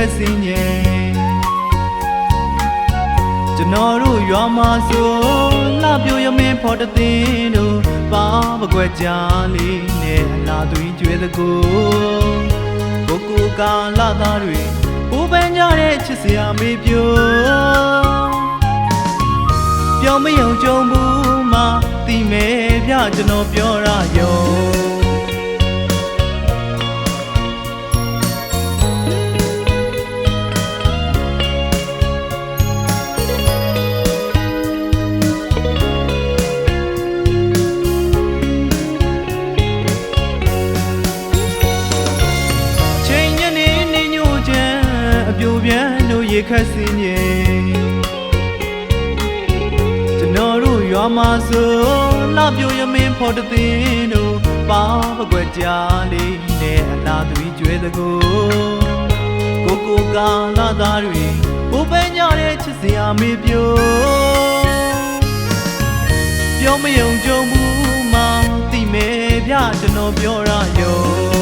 က်စင်းရဲ့ကျွန်တော်တို့ရွာမှာဆိုလှပြိုရမင်းဖော်တသိန်းတို့ပါပကွက်ကြလေးနဲ့အလားသွင်းကျွေးသကိုကိုကာလသားတွေပူပန်းကြတဲ့ချစ်စရာမေးပြောမယုံကြုံဘူးမှသိမယ်ဗျကျွန်တော်ပြောရရောချိန်ညနေနေညိုချမ်းအပြိုပြန်တို့ရေခတ်စင်းရဲ့ကျွန်တော်တို့ရွာမှာဆိုလှပြိုရမင်းဖော်တသိန်းတို့ပါပကွက်ကြလေးနဲ့အလားသွင်းကျွေးသကိုကာလသားတွေပူပန်းကြတဲ့ချစ်စရာမေးပြောမယုံကြုံဘူးမှသိမယ်ဗျကျွန်တော်ပြောရရော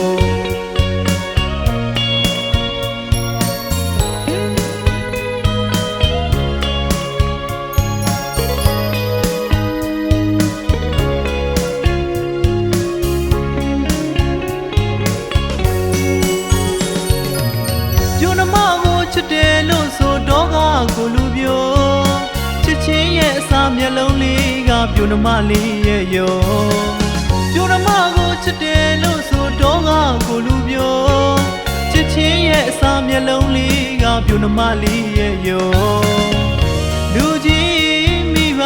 ချစ်တယ်လို့ဆိုတော့ကကိုလူပြိုချစ်ချင်းရဲ့အစာမျက်လုံးလေးကပြိုနှမလေးရဲ့ရောပြိုနှမကိုချစ်တယ်လို့ဆိုတော့ကကိုလူပြိုချစ်ချင်းရဲ့အစာမျက်လုံးလေးကပြိုနှမလေးရဲ့ရောလူကြီးမိဘ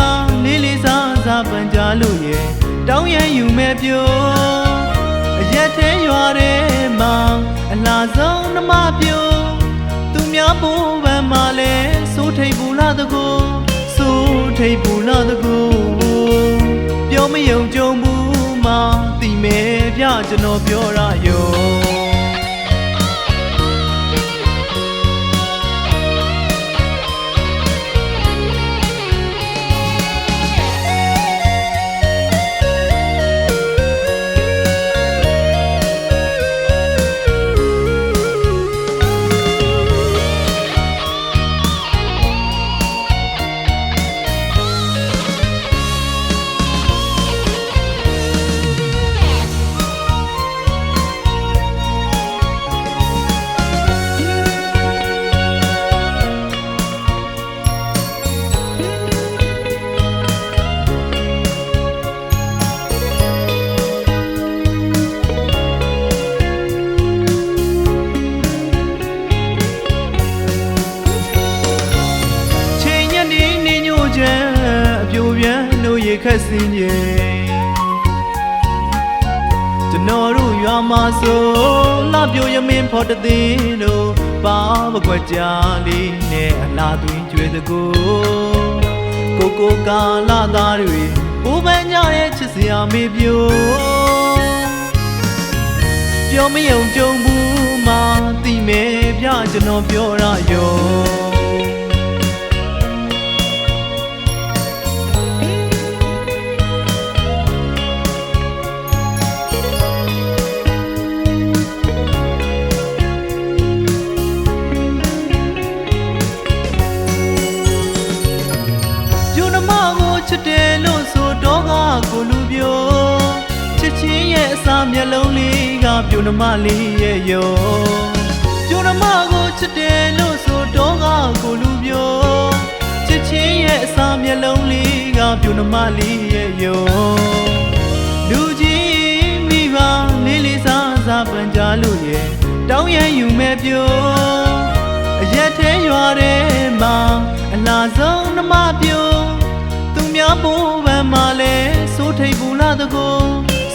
လေးလေးစားစားပန်ကြလို့ရဲ့တောင်းရန်ယူမဲ့ပြိုအရက်ထဲရွာထဲမှာအလားဆုံးနှမပြိုများပူပန်မှလဲစိုးထိပ်ပူလာတကူစိုးထိပ်ပူလာတကူပြောမယုံကြုံဘူးမှသိမယ်ဗျကျွန်တော်ပြောရရောအပြိုပြန်တို့ရေခတ်စင်းရဲ့ကျွန်တော်တို့ရွာမှာဆိုလှပြိုရမင်းဖော်တသိန်းတို့ပါပကွက်ကြလေးနဲ့အလားသွင်းကျွေးသကိုကာလသားတွေပူပန်းကြတဲ့ချစ်စရာမေးပြောမယုံကြုံဘူးမှသိမယ်ဗျကျွန်တော်ပြောရရောချစ်တယ်လို့ဆိုတော့ကကိုလူပြိုချစ်ချင်းရဲ့အစာမျက်လုံးလေးကပြိုနှမလေးရဲ့ရောပြိုနှမကိုချစ်တယ်လို့ဆိုတော့ကကိုလူပြိုချစ်ချင်းရဲ့အစာမျက်လုံးလေးကပြိုနှမလေးရဲ့ရောလူကြီးမိဘလေးလေးစားစားပန်ကြလို့ရဲ့တောင်းရန်ယူမဲ့ပြိုအရက်ထဲရွာထဲမှာအလားဆုံးနှမပြိုများပူပန်မှလဲစိုးထိပ်ပူလာတကူ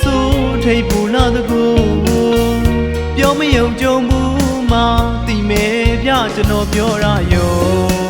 စိုးထိပ်ပူလာတကူပြောမယုံကြုံဘူးမှသိမယ်ဗျကျွန်တော်ပြောရရော